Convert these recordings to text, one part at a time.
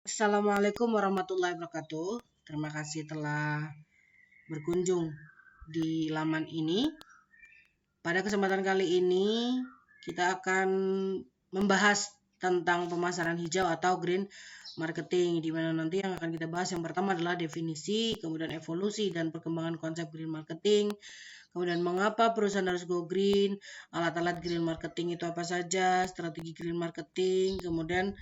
Assalamualaikum warahmatullahi wabarakatuh. Terima kasih telah berkunjung di laman ini. Pada kesempatan kali ini, kita akan membahas tentang pemasaran hijau atau green marketing, di mana nanti yang akan kita bahas yang pertama adalah definisi, kemudian evolusi dan perkembangan konsep green marketing, kemudian mengapa perusahaan harus go green, alat-alat green marketing itu apa saja, strategi green marketing, kemudian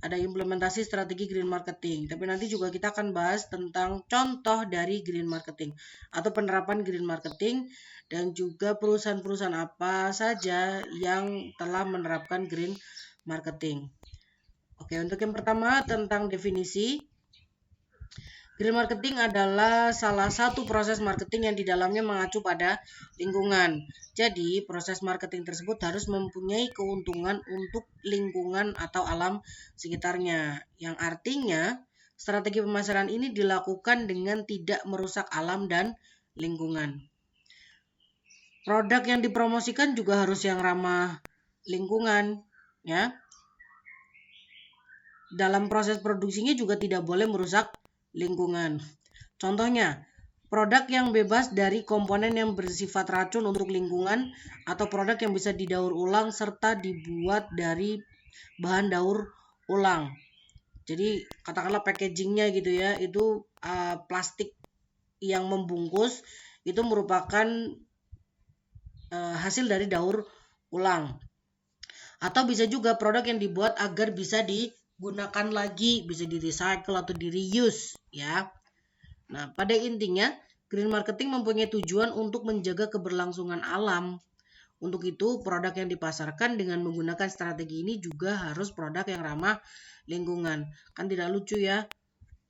ada implementasi strategi green marketing. Tapi nanti juga kita akan bahas tentang contoh dari green marketing atau penerapan green marketing dan juga perusahaan-perusahaan apa saja yang telah menerapkan green marketing. Oke, untuk yang pertama tentang definisi. Green marketing adalah salah satu proses marketing yang di dalamnya mengacu pada lingkungan. Jadi, proses marketing tersebut harus mempunyai keuntungan untuk lingkungan atau alam sekitarnya. Yang artinya, strategi pemasaran ini dilakukan dengan tidak merusak alam dan lingkungan. Produk yang dipromosikan juga harus yang ramah lingkungan, ya. Dalam proses produksinya juga tidak boleh merusak lingkungan. Contohnya, produk yang bebas dari komponen yang bersifat racun untuk lingkungan atau produk yang bisa didaur ulang serta dibuat dari bahan daur ulang. Jadi katakanlah packagingnya gitu ya, itu plastik yang membungkus itu merupakan hasil dari daur ulang. Atau bisa juga produk yang dibuat agar bisa digunakan lagi, bisa di recycle atau di reuse ya. Nah, pada intinya green marketing mempunyai tujuan untuk menjaga keberlangsungan alam. Untuk itu, produk yang dipasarkan dengan menggunakan strategi ini juga harus produk yang ramah lingkungan. Kan tidak lucu ya,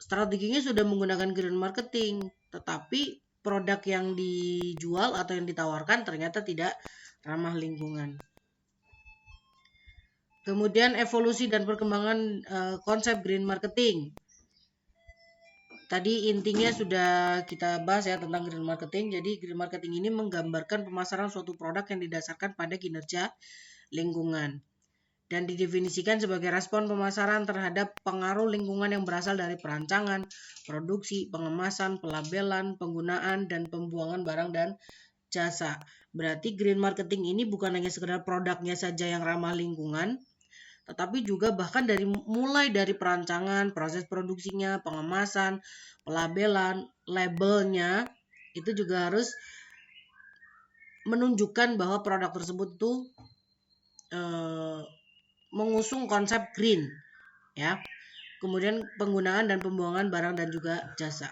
strateginya sudah menggunakan green marketing, tetapi produk yang dijual atau yang ditawarkan ternyata tidak ramah lingkungan. Kemudian evolusi dan perkembangan konsep green marketing. Tadi intinya sudah kita bahas ya tentang green marketing. Jadi green marketing ini menggambarkan pemasaran suatu produk yang didasarkan pada kinerja lingkungan dan didefinisikan sebagai respon pemasaran terhadap pengaruh lingkungan yang berasal dari perancangan, produksi, pengemasan, pelabelan, penggunaan, dan pembuangan barang dan jasa. Berarti green marketing ini bukan hanya sekedar produknya saja yang ramah lingkungan, tetapi juga bahkan mulai dari perancangan, proses produksinya, pengemasan, pelabelan, labelnya itu juga harus menunjukkan bahwa produk tersebut tuh mengusung konsep green ya. Kemudian penggunaan dan pembuangan barang dan juga jasa.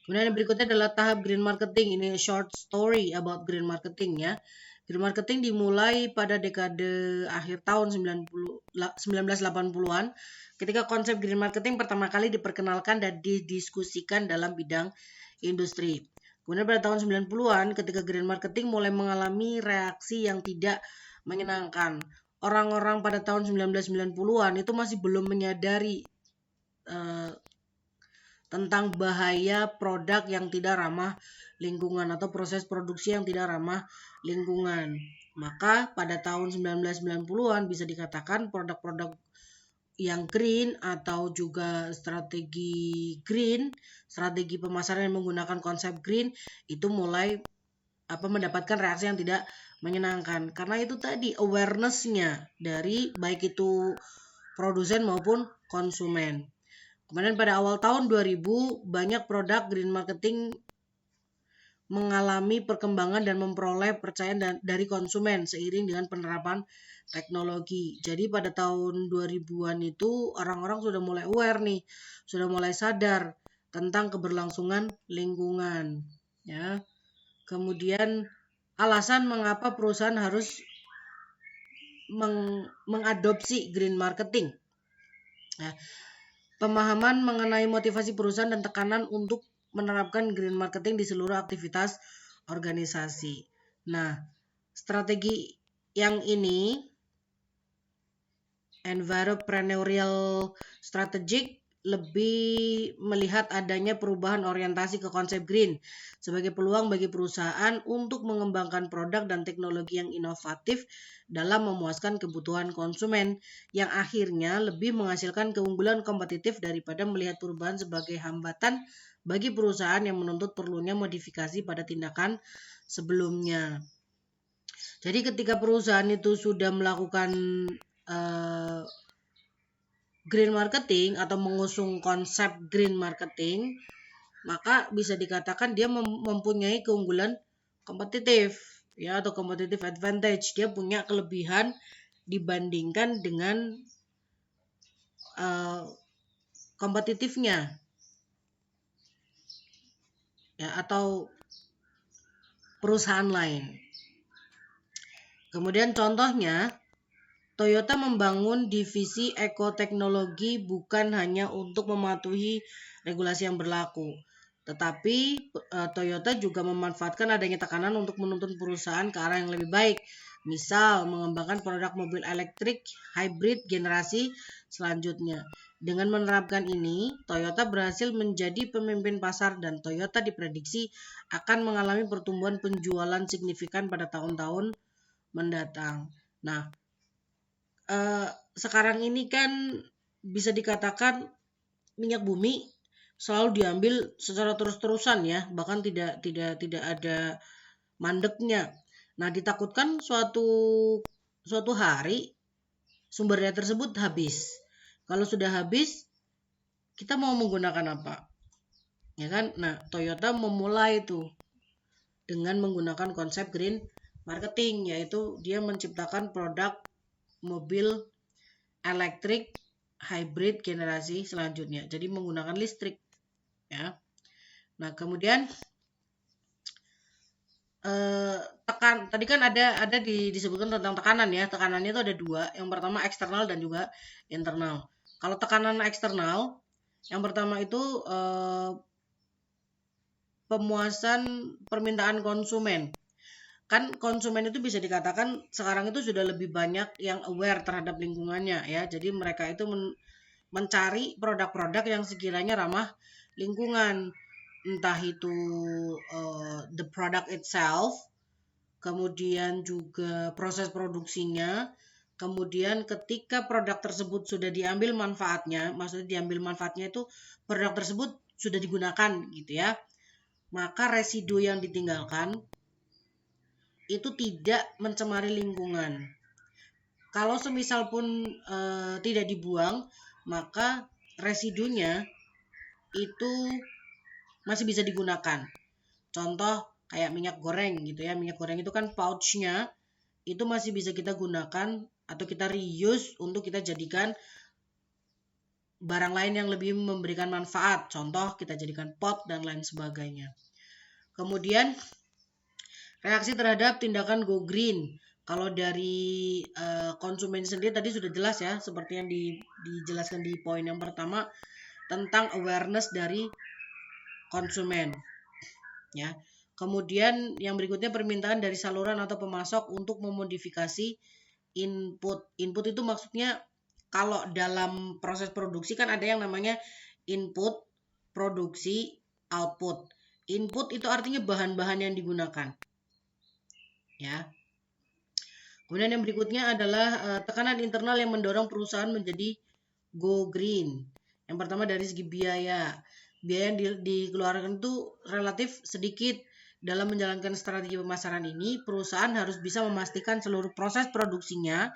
Kemudian yang berikutnya adalah tahap green marketing. Ini short story about green marketing ya. Green marketing dimulai pada dekade akhir tahun 1980-an ketika konsep green marketing pertama kali diperkenalkan dan didiskusikan dalam bidang industri. Kemudian pada tahun 90-an ketika green marketing mulai mengalami reaksi yang tidak menyenangkan. Orang-orang pada tahun 1990-an itu masih belum menyadari tentang bahaya produk yang tidak ramah lingkungan atau proses produksi yang tidak ramah lingkungan. Maka pada tahun 1990-an bisa dikatakan produk-produk yang green atau juga strategi pemasaran yang menggunakan konsep green itu mulai mendapatkan reaksi yang tidak menyenangkan. Karena itu tadi awareness-nya dari baik itu produsen maupun konsumen. Kemudian pada awal tahun 2000 banyak produk green marketing mengalami perkembangan dan memperoleh percayaan dari konsumen seiring dengan penerapan teknologi. Jadi pada tahun 2000-an itu orang-orang sudah mulai aware nih, sudah mulai sadar tentang keberlangsungan lingkungan, ya. Kemudian alasan mengapa perusahaan harus mengadopsi green marketing. Nah, pemahaman mengenai motivasi perusahaan dan tekanan untuk menerapkan green marketing di seluruh aktivitas organisasi. Nah, strategi yang ini, entrepreneurial strategic lebih melihat adanya perubahan orientasi ke konsep green sebagai peluang bagi perusahaan untuk mengembangkan produk dan teknologi yang inovatif dalam memuaskan kebutuhan konsumen yang akhirnya lebih menghasilkan keunggulan kompetitif daripada melihat perubahan sebagai hambatan bagi perusahaan yang menuntut perlunya modifikasi pada tindakan sebelumnya. Jadi ketika perusahaan itu sudah melakukan green marketing atau mengusung konsep green marketing, maka bisa dikatakan dia mempunyai keunggulan kompetitif ya, atau competitive advantage. Dia punya kelebihan dibandingkan dengan kompetitifnya ya, atau perusahaan lain. Kemudian contohnya, Toyota membangun divisi ekoteknologi bukan hanya untuk mematuhi regulasi yang berlaku, tetapi Toyota juga memanfaatkan adanya tekanan untuk menuntun perusahaan ke arah yang lebih baik. Misal, mengembangkan produk mobil elektrik hybrid generasi selanjutnya. Dengan menerapkan ini, Toyota berhasil menjadi pemimpin pasar dan Toyota diprediksi akan mengalami pertumbuhan penjualan signifikan pada tahun-tahun mendatang. Nah, sekarang ini kan bisa dikatakan minyak bumi selalu diambil secara terus-terusan ya, bahkan tidak ada mandeknya. Nah, ditakutkan suatu hari sumber daya tersebut habis. Kalau sudah habis, kita mau menggunakan apa? Ya kan? Nah, Toyota memulai itu dengan menggunakan konsep green marketing, yaitu dia menciptakan produk mobil elektrik hybrid generasi selanjutnya. Jadi menggunakan listrik ya. Nah, kemudian tadi kan ada disebutkan tentang tekanan ya. Tekanannya itu ada dua. Yang pertama eksternal dan juga internal. Kalau tekanan eksternal, yang pertama itu pemuasan permintaan konsumen. Kan konsumen itu bisa dikatakan sekarang itu sudah lebih banyak yang aware terhadap lingkungannya ya. Jadi mereka itu mencari produk-produk yang sekiranya ramah lingkungan, entah itu the product itself, kemudian juga proses produksinya, kemudian ketika produk tersebut sudah diambil manfaatnya, maksudnya diambil manfaatnya itu produk tersebut sudah digunakan gitu ya, maka residu yang ditinggalkan itu tidak mencemari lingkungan. Kalau semisal pun tidak dibuang, maka residunya itu masih bisa digunakan. Contoh kayak minyak goreng gitu ya. Minyak goreng itu kan pouchnya itu masih bisa kita gunakan atau kita reuse untuk kita jadikan barang lain yang lebih memberikan manfaat. Contoh kita jadikan pot dan lain sebagainya. Kemudian reaksi terhadap tindakan go green. Kalau dari konsumen sendiri tadi sudah jelas ya, seperti yang dijelaskan di poin yang pertama tentang awareness dari konsumen. Ya. Kemudian yang berikutnya permintaan dari saluran atau pemasok untuk memodifikasi input. Input itu maksudnya kalau dalam proses produksi kan ada yang namanya input, produksi, output. Input itu artinya bahan-bahan yang digunakan. Ya. Kemudian yang berikutnya adalah tekanan internal yang mendorong perusahaan menjadi go green. Yang pertama dari segi biaya. Biaya yang dikeluarkan itu relatif sedikit. Dalam menjalankan strategi pemasaran ini, perusahaan harus bisa memastikan seluruh proses produksinya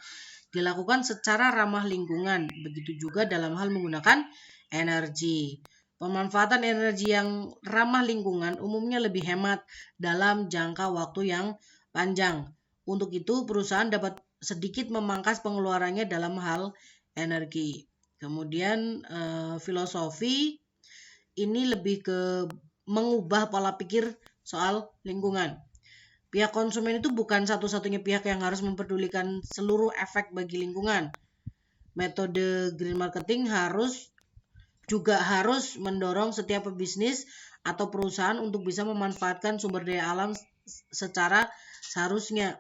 dilakukan secara ramah lingkungan. Begitu juga dalam hal menggunakan energi. Pemanfaatan energi yang ramah lingkungan umumnya lebih hemat dalam jangka waktu yang panjang. Untuk itu, perusahaan dapat sedikit memangkas pengeluarannya dalam hal energi. Kemudian filosofi ini lebih ke mengubah pola pikir soal lingkungan. Pihak konsumen itu bukan satu-satunya pihak yang harus mempedulikan seluruh efek bagi lingkungan. Metode green marketing harus mendorong setiap pebisnis atau perusahaan untuk bisa memanfaatkan sumber daya alam secara seharusnya.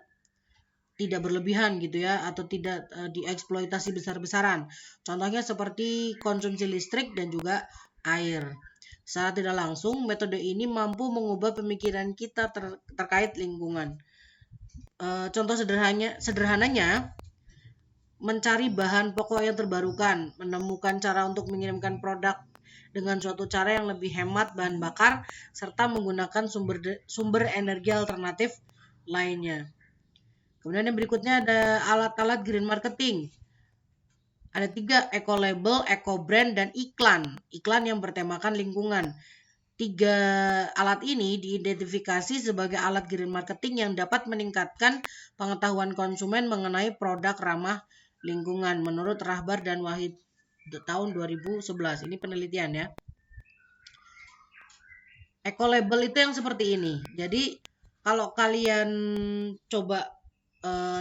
tidak berlebihan gitu ya, atau tidak dieksploitasi besar-besaran. Contohnya seperti konsumsi listrik dan juga air. Secara tidak langsung, metode ini mampu mengubah pemikiran kita terkait lingkungan. Contoh sederhananya, mencari bahan pokok yang terbarukan, menemukan cara untuk mengirimkan produk dengan suatu cara yang lebih hemat bahan bakar, serta menggunakan sumber energi alternatif lainnya. Kemudian yang berikutnya ada alat-alat green marketing. Ada 3, eco label, eco brand, dan iklan. Iklan yang bertemakan lingkungan. 3 alat ini diidentifikasi sebagai alat green marketing yang dapat meningkatkan pengetahuan konsumen mengenai produk ramah lingkungan menurut Rahbar dan Wahid tahun 2011. Ini penelitian ya. Eco label itu yang seperti ini. Jadi kalau kalian coba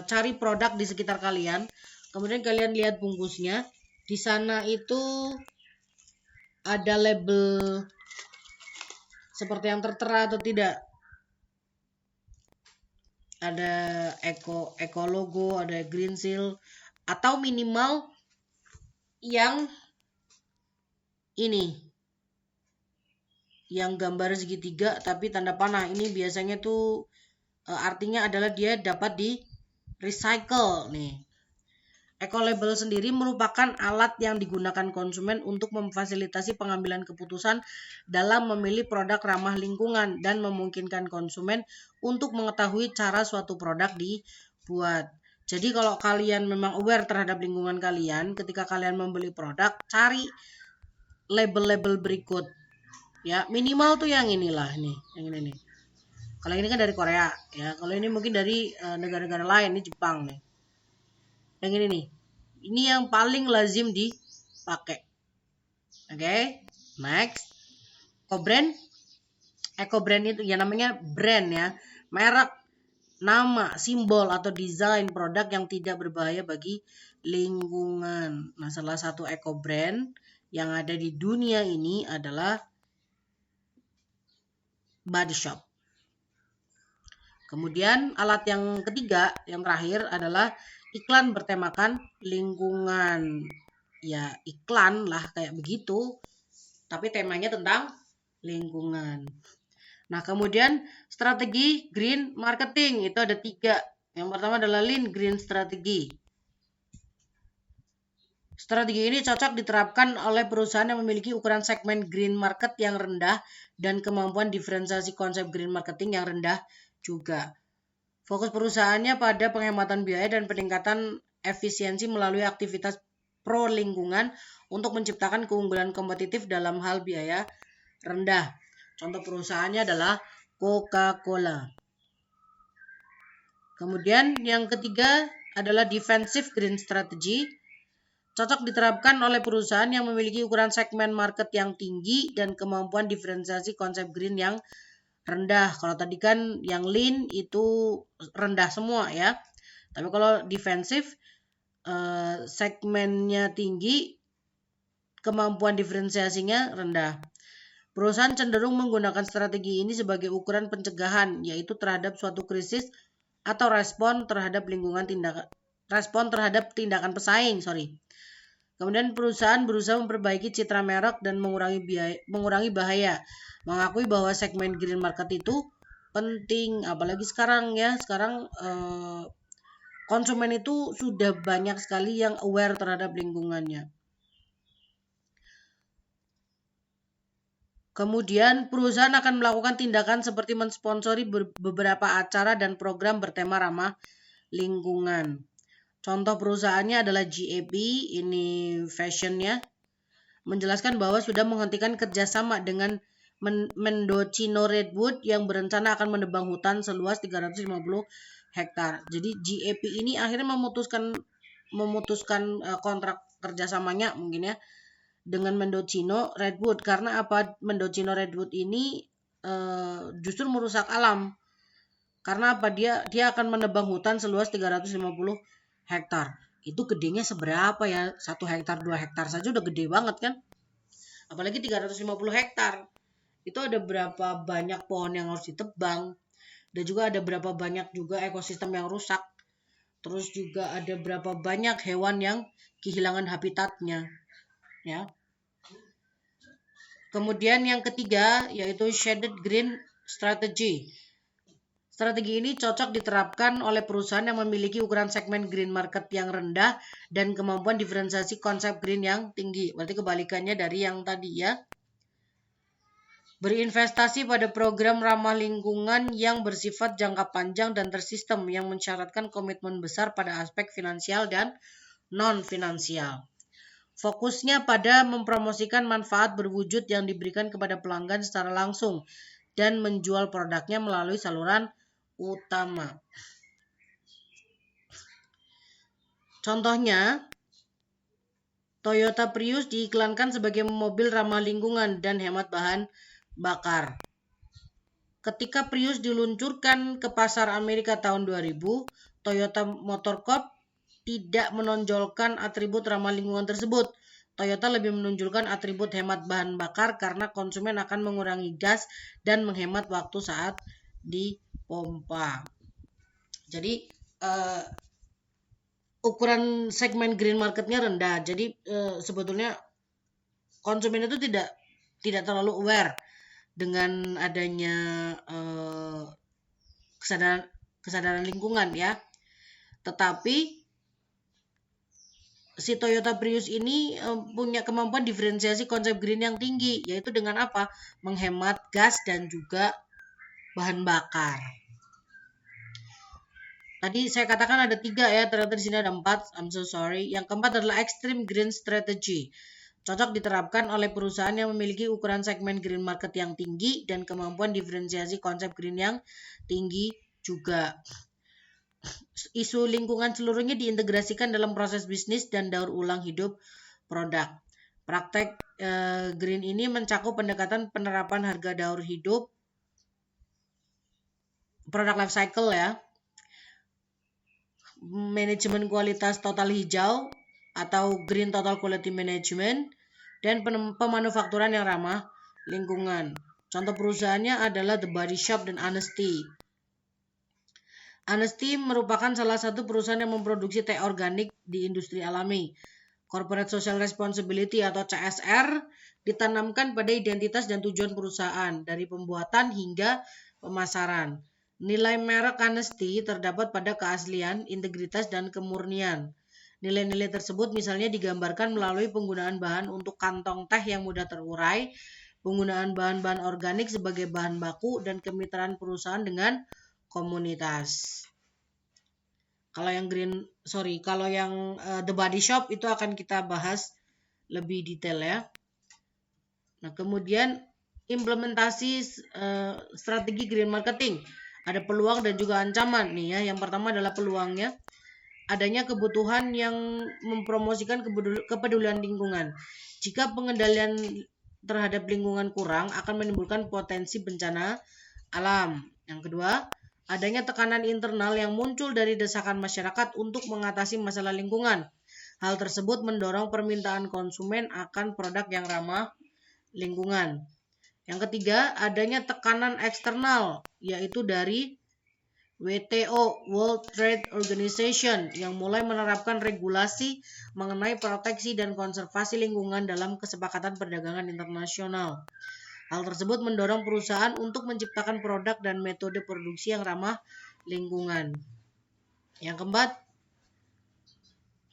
cari produk di sekitar kalian, kemudian kalian lihat bungkusnya, di sana itu ada label seperti yang tertera atau tidak. Ada eco logo, ada green seal, atau minimal yang ini, yang gambar segitiga tapi tanda panah. Ini biasanya tuh artinya adalah dia dapat di recycle nih. Eco label sendiri merupakan alat yang digunakan konsumen untuk memfasilitasi pengambilan keputusan dalam memilih produk ramah lingkungan dan memungkinkan konsumen untuk mengetahui cara suatu produk dibuat. Jadi kalau kalian memang aware terhadap lingkungan kalian, ketika kalian membeli produk, cari label-label berikut. Ya, minimal tuh yang inilah nih, yang ini nih. Kalau ini kan dari Korea, ya. Kalau ini mungkin dari negara-negara lain, ini Jepang nih. Yang ini nih, ini yang paling lazim dipakai. Oke, next. Eco brand itu ya namanya brand ya, merek, nama, simbol atau desain produk yang tidak berbahaya bagi lingkungan. Nah, salah satu eco brand yang ada di dunia ini adalah Body Shop. Kemudian alat yang ketiga, yang terakhir adalah iklan bertemakan lingkungan. Ya, iklan lah kayak begitu, tapi temanya tentang lingkungan. Nah, kemudian strategi green marketing itu ada 3. Yang pertama adalah lean green strategy. Strategi ini cocok diterapkan oleh perusahaan yang memiliki ukuran segmen green market yang rendah dan kemampuan diferensiasi konsep green marketing yang rendah juga. Fokus perusahaannya pada penghematan biaya dan peningkatan efisiensi melalui aktivitas pro lingkungan untuk menciptakan keunggulan kompetitif dalam hal biaya rendah. Contoh perusahaannya adalah Coca-Cola. Kemudian yang ketiga adalah defensive green strategy. Cocok diterapkan oleh perusahaan yang memiliki ukuran segmen market yang tinggi dan kemampuan diferensiasi konsep green yang rendah. Kalau tadi kan yang lean itu rendah semua ya. Tapi kalau defensif segmennya tinggi, kemampuan diferensiasinya rendah. Perusahaan cenderung menggunakan strategi ini sebagai ukuran pencegahan, yaitu terhadap suatu krisis atau respon terhadap tindakan pesaing. Kemudian perusahaan berusaha memperbaiki citra merek dan mengurangi bahaya. Mengakui bahwa segmen green market itu penting, apalagi sekarang ya. Sekarang konsumen itu sudah banyak sekali yang aware terhadap lingkungannya. Kemudian perusahaan akan melakukan tindakan seperti mensponsori beberapa acara dan program bertema ramah lingkungan. Contoh perusahaannya adalah GAP, ini fashionnya, menjelaskan bahwa sudah menghentikan kerjasama dengan Mendocino Redwood yang berencana akan menebang hutan seluas 350 hektar. Jadi GAP ini akhirnya memutuskan kontrak kerjasamanya mungkin ya dengan Mendocino Redwood. Karena apa? Mendocino Redwood ini justru merusak alam. Karena apa? Dia akan menebang hutan seluas 350 hektar. Itu gedenya seberapa ya? 1 hektar, 2 hektar saja udah gede banget kan? Apalagi 350 hektar. Itu ada berapa banyak pohon yang harus ditebang. Dan juga ada berapa banyak juga ekosistem yang rusak. Terus juga ada berapa banyak hewan yang kehilangan habitatnya, ya. Kemudian yang ketiga yaitu shaded green strategy. Strategi ini cocok diterapkan oleh perusahaan yang memiliki ukuran segmen green market yang rendah dan kemampuan diferensiasi konsep green yang tinggi. Berarti kebalikannya dari yang tadi, ya. Berinvestasi pada program ramah lingkungan yang bersifat jangka panjang dan tersistem yang mensyaratkan komitmen besar pada aspek finansial dan non-finansial. Fokusnya pada mempromosikan manfaat berwujud yang diberikan kepada pelanggan secara langsung dan menjual produknya melalui saluran utama. Contohnya, Toyota Prius diiklankan sebagai mobil ramah lingkungan dan hemat bahan bakar. Ketika Prius diluncurkan ke pasar Amerika tahun 2000, Toyota Motor Corp tidak menonjolkan atribut ramah lingkungan tersebut. Toyota lebih menunjukkan atribut hemat bahan bakar karena konsumen akan mengurangi gas dan menghemat waktu saat dipompa. Jadi ukuran segmen green marketnya rendah. Jadi sebetulnya konsumen itu tidak terlalu aware dengan adanya kesadaran lingkungan, ya. Tetapi si Toyota Prius ini punya kemampuan diferensiasi konsep green yang tinggi, yaitu dengan apa? Menghemat gas dan juga bahan bakar. Tadi saya katakan ada 3, ya, ternyata di sini ada 4. I'm so sorry. Yang keempat adalah extreme green strategy. Cocok diterapkan oleh perusahaan yang memiliki ukuran segmen green market yang tinggi dan kemampuan diferensiasi konsep green yang tinggi juga. Isu lingkungan seluruhnya diintegrasikan dalam proses bisnis dan daur ulang hidup produk. Praktek green ini mencakup pendekatan penerapan harga daur hidup, produk life cycle, ya, manajemen kualitas total hijau atau green total quality management, dan pemanufakturan yang ramah lingkungan. Contoh perusahaannya adalah The Body Shop dan Honesty. Honesty merupakan salah satu perusahaan yang memproduksi teh organik di industri alami. Corporate Social Responsibility atau CSR ditanamkan pada identitas dan tujuan perusahaan, dari pembuatan hingga pemasaran. Nilai merek Honesty terdapat pada keaslian, integritas, dan kemurnian. Nilai-nilai tersebut misalnya digambarkan melalui penggunaan bahan untuk kantong teh yang mudah terurai, penggunaan bahan-bahan organik sebagai bahan baku, dan kemitraan perusahaan dengan komunitas. Kalau yang The Body Shop itu akan kita bahas lebih detail, ya. Nah, kemudian implementasi strategi green marketing. Ada peluang dan juga ancaman nih, ya. Yang pertama adalah peluangnya. Adanya kebutuhan yang mempromosikan kepedulian lingkungan. Jika pengendalian terhadap lingkungan kurang, akan menimbulkan potensi bencana alam. Yang kedua, adanya tekanan internal yang muncul dari desakan masyarakat untuk mengatasi masalah lingkungan. Hal tersebut mendorong permintaan konsumen akan produk yang ramah lingkungan. Yang ketiga, adanya tekanan eksternal, yaitu dari WTO, World Trade Organization, yang mulai menerapkan regulasi mengenai proteksi dan konservasi lingkungan dalam kesepakatan perdagangan internasional. Hal tersebut mendorong perusahaan untuk menciptakan produk dan metode produksi yang ramah lingkungan. Yang keempat,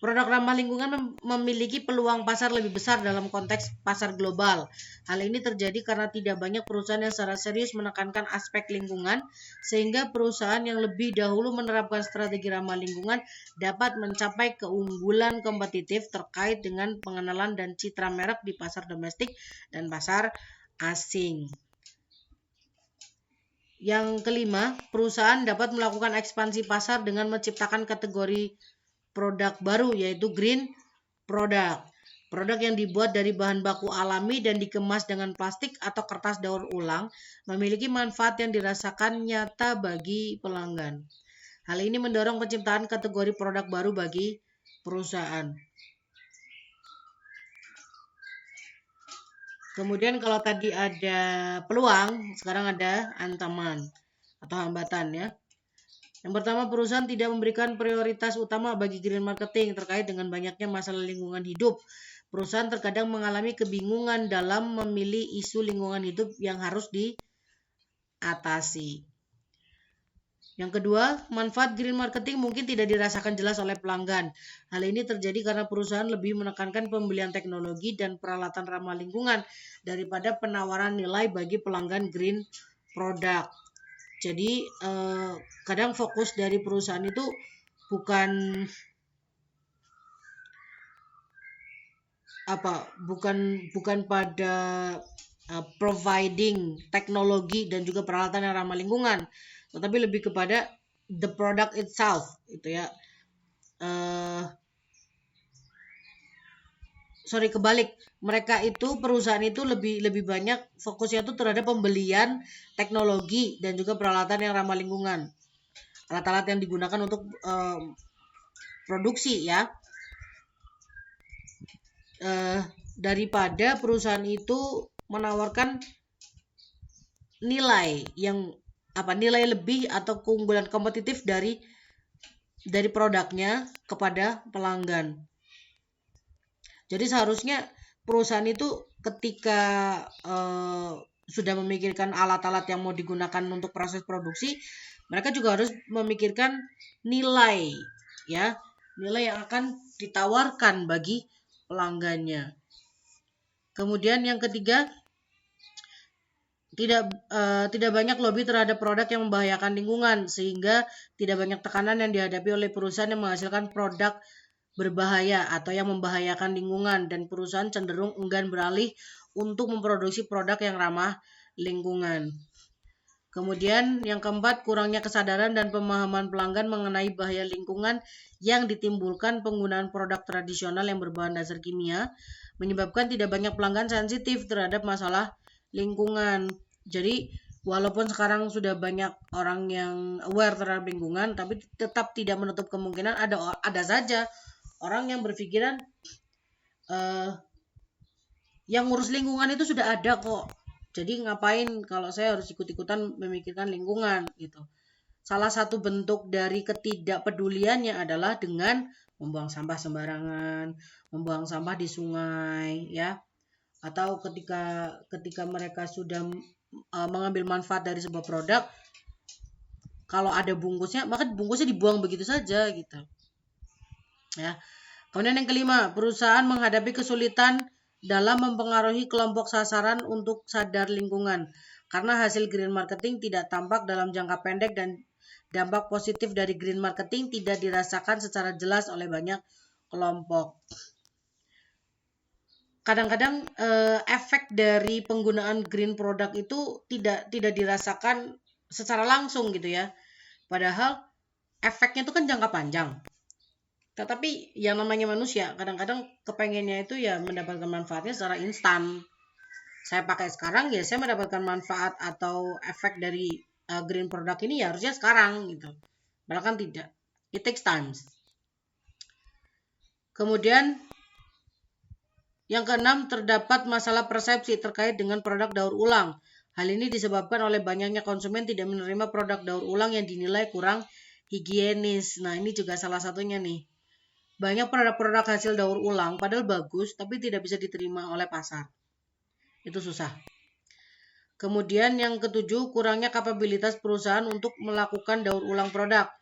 produk ramah lingkungan memiliki peluang pasar lebih besar dalam konteks pasar global. Hal ini terjadi karena tidak banyak perusahaan yang secara serius menekankan aspek lingkungan, sehingga perusahaan yang lebih dahulu menerapkan strategi ramah lingkungan dapat mencapai keunggulan kompetitif terkait dengan pengenalan dan citra merek di pasar domestik dan pasar asing. Yang kelima, perusahaan dapat melakukan ekspansi pasar dengan menciptakan kategori produk baru, yaitu green product. Produk yang dibuat dari bahan baku alami dan dikemas dengan plastik atau kertas daur ulang memiliki manfaat yang dirasakan nyata bagi pelanggan. Hal ini mendorong penciptaan kategori produk baru bagi perusahaan. Kemudian kalau tadi ada peluang, sekarang ada ancaman atau hambatan, ya. Yang pertama, perusahaan tidak memberikan prioritas utama bagi green marketing terkait dengan banyaknya masalah lingkungan hidup. Perusahaan terkadang mengalami kebingungan dalam memilih isu lingkungan hidup yang harus diatasi. Yang kedua, manfaat green marketing mungkin tidak dirasakan jelas oleh pelanggan. Hal ini terjadi karena perusahaan lebih menekankan pembelian teknologi dan peralatan ramah lingkungan daripada penawaran nilai bagi pelanggan green product. Jadi kadang fokus dari perusahaan itu bukan pada providing teknologi dan juga peralatan yang ramah lingkungan, tetapi lebih kepada the product itself, gitu ya. Kebalik, perusahaan itu lebih banyak fokusnya itu terhadap pembelian teknologi dan juga peralatan yang ramah lingkungan, alat-alat yang digunakan untuk produksi ya, daripada perusahaan itu menawarkan nilai lebih atau keunggulan kompetitif dari produknya kepada pelanggan. Jadi seharusnya perusahaan itu ketika sudah memikirkan alat-alat yang mau digunakan untuk proses produksi, mereka juga harus memikirkan nilai yang akan ditawarkan bagi pelanggannya. Kemudian yang ketiga, tidak banyak lobby terhadap produk yang membahayakan lingkungan, sehingga tidak banyak tekanan yang dihadapi oleh perusahaan yang menghasilkan produk berbahaya atau yang membahayakan lingkungan, dan perusahaan cenderung enggan beralih untuk memproduksi produk yang ramah lingkungan. Kemudian yang keempat, kurangnya kesadaran dan pemahaman pelanggan mengenai bahaya lingkungan yang ditimbulkan penggunaan produk tradisional yang berbahan dasar kimia, menyebabkan tidak banyak pelanggan sensitif terhadap masalah lingkungan. Jadi walaupun sekarang sudah banyak orang yang aware terhadap lingkungan, tapi tetap tidak menutup kemungkinan ada saja orang yang berpikiran yang ngurus lingkungan itu sudah ada kok. Jadi ngapain kalau saya harus ikut-ikutan memikirkan lingkungan gitu. Salah satu bentuk dari ketidakpeduliannya adalah dengan membuang sampah sembarangan, membuang sampah di sungai ya. Atau ketika mereka sudah mengambil manfaat dari sebuah produk, kalau ada bungkusnya, maka bungkusnya dibuang begitu saja gitu. Ya. Kemudian yang kelima, perusahaan menghadapi kesulitan dalam mempengaruhi kelompok sasaran untuk sadar lingkungan, karena hasil green marketing tidak tampak dalam jangka pendek dan dampak positif dari green marketing tidak dirasakan secara jelas oleh banyak kelompok. Kadang-kadang efek dari penggunaan green product itu tidak dirasakan secara langsung gitu ya. Padahal efeknya itu kan jangka panjang. Tetapi yang namanya manusia kadang-kadang kepengennya itu ya mendapatkan manfaatnya secara instan. Saya pakai sekarang ya saya mendapatkan manfaat atau efek dari green product ini ya harusnya sekarang gitu. Padahal kan tidak. It takes time. Kemudian yang keenam, terdapat masalah persepsi terkait dengan produk daur ulang. Hal ini disebabkan oleh banyaknya konsumen tidak menerima produk daur ulang yang dinilai kurang higienis. Nah, ini juga salah satunya nih. Banyak produk-produk hasil daur ulang padahal bagus tapi tidak bisa diterima oleh pasar. Itu susah. Kemudian yang ketujuh, kurangnya kapabilitas perusahaan untuk melakukan daur ulang produk.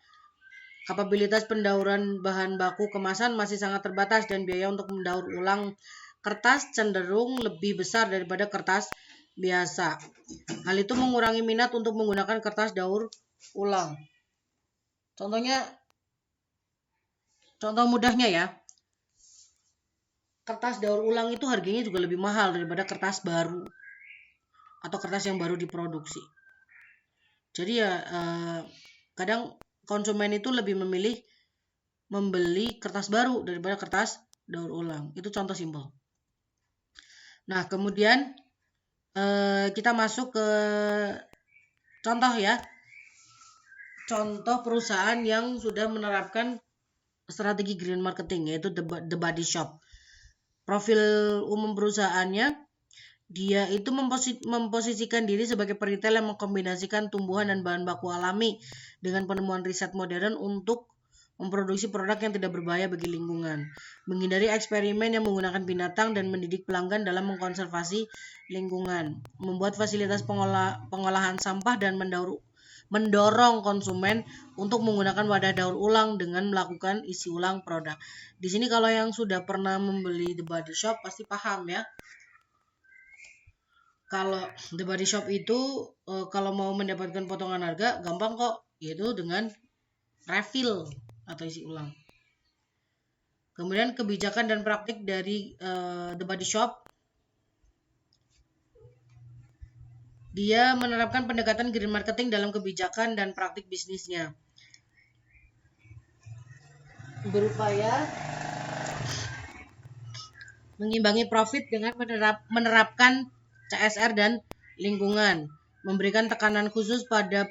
Kapabilitas pendauran bahan baku kemasan masih sangat terbatas dan biaya untuk mendaur ulang kertas cenderung lebih besar daripada kertas biasa. Hal itu mengurangi minat untuk menggunakan kertas daur ulang. Contoh mudahnya ya, kertas daur ulang itu harganya juga lebih mahal daripada kertas baru atau kertas yang baru diproduksi. Jadi ya kadang konsumen itu lebih memilih membeli kertas baru daripada kertas daur ulang. Itu contoh simpel. Nah, kemudian kita masuk ke contoh ya. Contoh perusahaan yang sudah menerapkan strategi green marketing, yaitu The Body Shop. Profil umum perusahaannya, dia itu memposisikan diri sebagai peritel yang mengkombinasikan tumbuhan dan bahan baku alami dengan penemuan riset modern untuk memproduksi produk yang tidak berbahaya bagi lingkungan, menghindari eksperimen yang menggunakan binatang dan mendidik pelanggan dalam mengkonservasi lingkungan, membuat fasilitas pengolahan sampah dan mendorong konsumen untuk menggunakan wadah daur ulang dengan melakukan isi ulang produk. Di sini kalau yang sudah pernah membeli The Body Shop pasti paham ya. Kalau The Body Shop itu kalau mau mendapatkan potongan harga gampang kok, yaitu dengan refill atau isi ulang. Kemudian kebijakan dan praktik dari The Body Shop, dia menerapkan pendekatan green marketing dalam kebijakan dan praktik bisnisnya, berupaya mengimbangi profit dengan menerapkan CSR dan lingkungan, memberikan tekanan khusus pada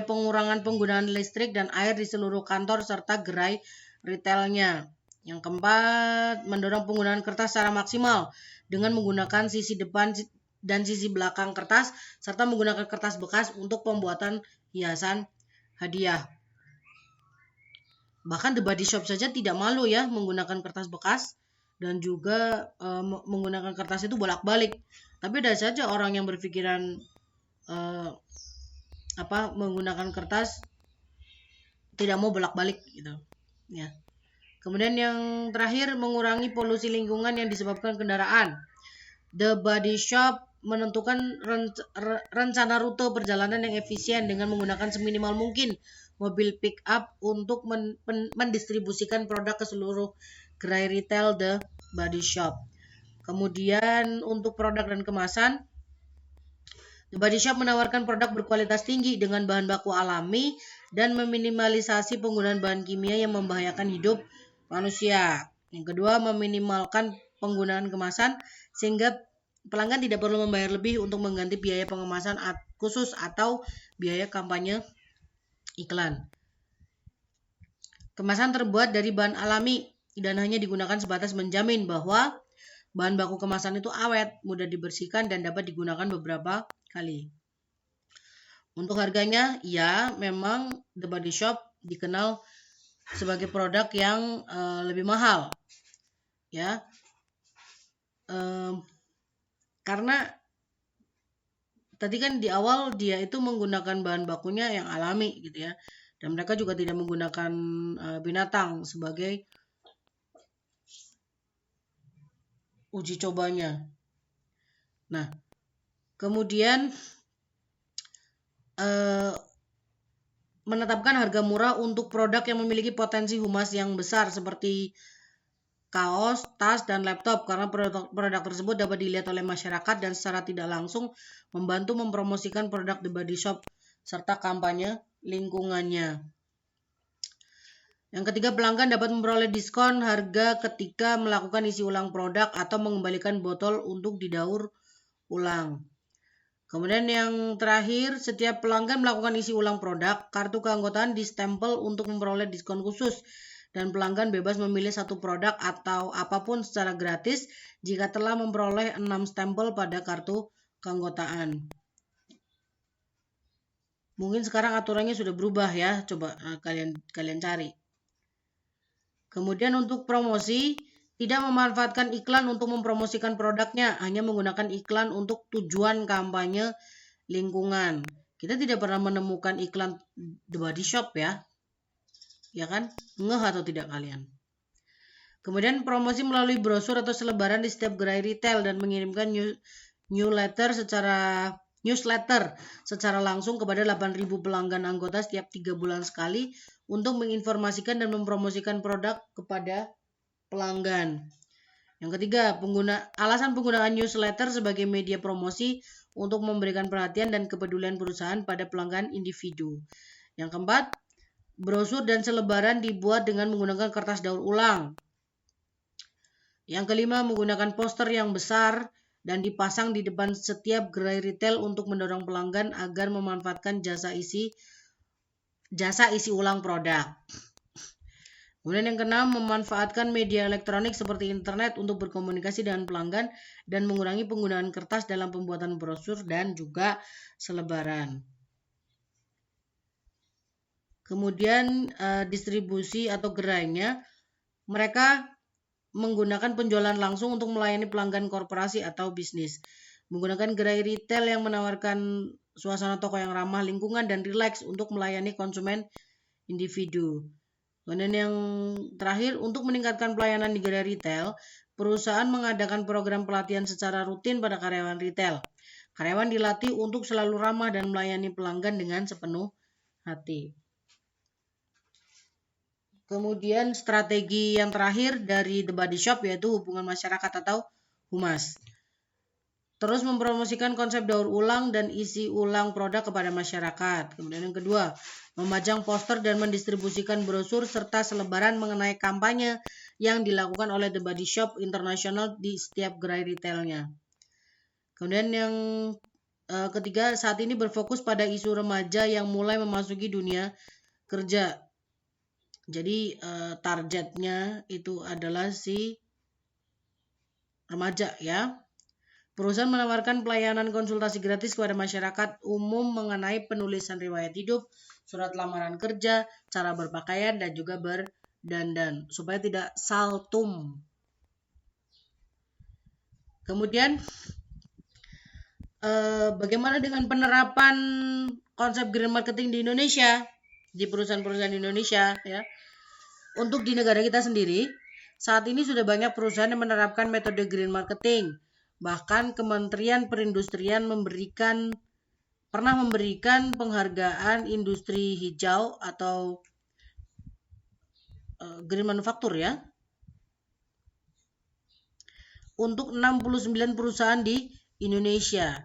pengurangan penggunaan listrik dan air di seluruh kantor serta gerai retailnya. Yang keempat, mendorong penggunaan kertas secara maksimal dengan menggunakan sisi depan dan sisi belakang kertas serta menggunakan kertas bekas untuk pembuatan hiasan hadiah. Bahkan The Body Shop saja tidak malu ya menggunakan kertas bekas dan juga menggunakan kertas itu bolak-balik. Tapi ada saja orang yang berpikiran menggunakan kertas tidak mau bolak-balik gitu ya. Kemudian yang terakhir, mengurangi polusi lingkungan yang disebabkan kendaraan. The Body Shop menentukan rencana rute perjalanan yang efisien dengan menggunakan seminimal mungkin mobil pick up untuk mendistribusikan produk ke seluruh gerai retail The Body Shop. Kemudian untuk produk dan kemasan, The Body Shop menawarkan produk berkualitas tinggi dengan bahan baku alami dan meminimalisasi penggunaan bahan kimia yang membahayakan hidup manusia. Yang kedua, meminimalkan penggunaan kemasan sehingga pelanggan tidak perlu membayar lebih untuk mengganti biaya pengemasan khusus atau biaya kampanye iklan. Kemasan terbuat dari bahan alami dan hanya digunakan sebatas menjamin bahwa bahan baku kemasan itu awet, mudah dibersihkan dan dapat digunakan beberapa kali. Untuk harganya, ya memang The Body Shop dikenal sebagai produk yang lebih mahal, ya, karena tadi kan di awal dia itu menggunakan bahan bakunya yang alami gitu ya, dan mereka juga tidak menggunakan binatang sebagai uji cobanya. Nah, kemudian menetapkan harga murah untuk produk yang memiliki potensi humas yang besar seperti kaos, tas, dan laptop karena produk tersebut dapat dilihat oleh masyarakat dan secara tidak langsung membantu mempromosikan produk The Body Shop serta kampanye lingkungannya. Yang ketiga, pelanggan dapat memperoleh diskon harga ketika melakukan isi ulang produk atau mengembalikan botol untuk didaur ulang. Kemudian yang terakhir, setiap pelanggan melakukan isi ulang produk, kartu keanggotaan distempel untuk memperoleh diskon khusus dan pelanggan bebas memilih satu produk atau apapun secara gratis jika telah memperoleh 6 stempel pada kartu keanggotaan. Mungkin sekarang aturannya sudah berubah ya, coba kalian cari. Kemudian untuk promosi, tidak memanfaatkan iklan untuk mempromosikan produknya, hanya menggunakan iklan untuk tujuan kampanye lingkungan. Kita tidak pernah menemukan iklan The Body Shop ya. Ya kan? Ngeh atau tidak kalian? Kemudian promosi melalui brosur atau selebaran di setiap gerai retail dan mengirimkan newsletter secara langsung kepada 8.000 pelanggan anggota setiap 3 bulan sekali untuk menginformasikan dan mempromosikan produk kepada pelanggan. Yang ketiga, alasan penggunaan newsletter sebagai media promosi untuk memberikan perhatian dan kepedulian perusahaan pada pelanggan individu. Yang keempat, brosur dan selebaran dibuat dengan menggunakan kertas daur ulang. Yang kelima, menggunakan poster yang besar dan dipasang di depan setiap gerai retail untuk mendorong pelanggan agar memanfaatkan jasa isi ulang produk. Kemudian yang keenam, memanfaatkan media elektronik seperti internet untuk berkomunikasi dengan pelanggan dan mengurangi penggunaan kertas dalam pembuatan brosur dan juga selebaran. Kemudian distribusi atau gerainya, mereka menggunakan penjualan langsung untuk melayani pelanggan korporasi atau bisnis. Menggunakan gerai retail yang menawarkan suasana toko yang ramah lingkungan dan rileks untuk melayani konsumen individu. Kemudian yang terakhir, untuk meningkatkan pelayanan di gerai retail, perusahaan mengadakan program pelatihan secara rutin pada karyawan retail. Karyawan dilatih untuk selalu ramah dan melayani pelanggan dengan sepenuh hati. Kemudian strategi yang terakhir dari The Body Shop yaitu hubungan masyarakat atau humas. Terus mempromosikan konsep daur ulang dan isi ulang produk kepada masyarakat. Kemudian yang kedua, memajang poster dan mendistribusikan brosur serta selebaran mengenai kampanye yang dilakukan oleh The Body Shop International di setiap gerai retailnya. Kemudian yang ketiga, saat ini berfokus pada isu remaja yang mulai memasuki dunia kerja. Jadi targetnya itu adalah si remaja ya. Perusahaan menawarkan pelayanan konsultasi gratis kepada masyarakat umum mengenai penulisan riwayat hidup, surat lamaran kerja, cara berpakaian, dan juga berdandan, supaya tidak saltum. Kemudian, bagaimana dengan penerapan konsep green marketing di Indonesia, di perusahaan-perusahaan Indonesia, ya? Untuk di negara kita sendiri, saat ini sudah banyak perusahaan yang menerapkan metode green marketing. Bahkan Kementerian Perindustrian pernah memberikan penghargaan industri hijau atau green manufaktur ya untuk 69 perusahaan di Indonesia.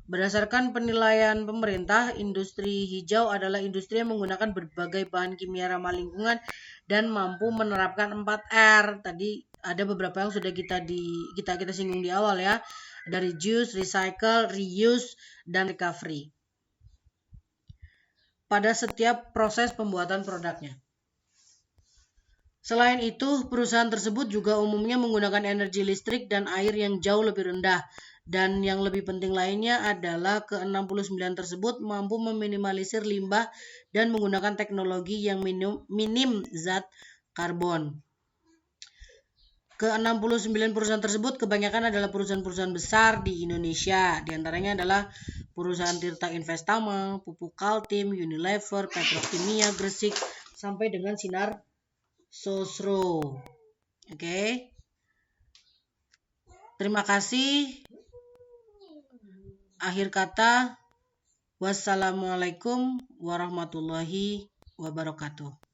Berdasarkan penilaian pemerintah, industri hijau adalah industri yang menggunakan berbagai bahan kimia ramah lingkungan dan mampu menerapkan 4R. Tadi ada beberapa yang sudah kita singgung di awal ya. Dari reduce, recycle, reuse, dan recovery. Pada setiap proses pembuatan produknya. Selain itu, perusahaan tersebut juga umumnya menggunakan energi listrik dan air yang jauh lebih rendah. Dan yang lebih penting lainnya adalah ke-69 tersebut mampu meminimalisir limbah dan menggunakan teknologi yang minim zat karbon. Ke-69 perusahaan tersebut kebanyakan adalah perusahaan-perusahaan besar di Indonesia. Di antaranya adalah perusahaan Tirta Investama, Pupuk Kaltim, Unilever, Petrokimia Gresik, sampai dengan Sinar Sosro. Oke. Terima kasih. Akhir kata, wassalamualaikum warahmatullahi wabarakatuh.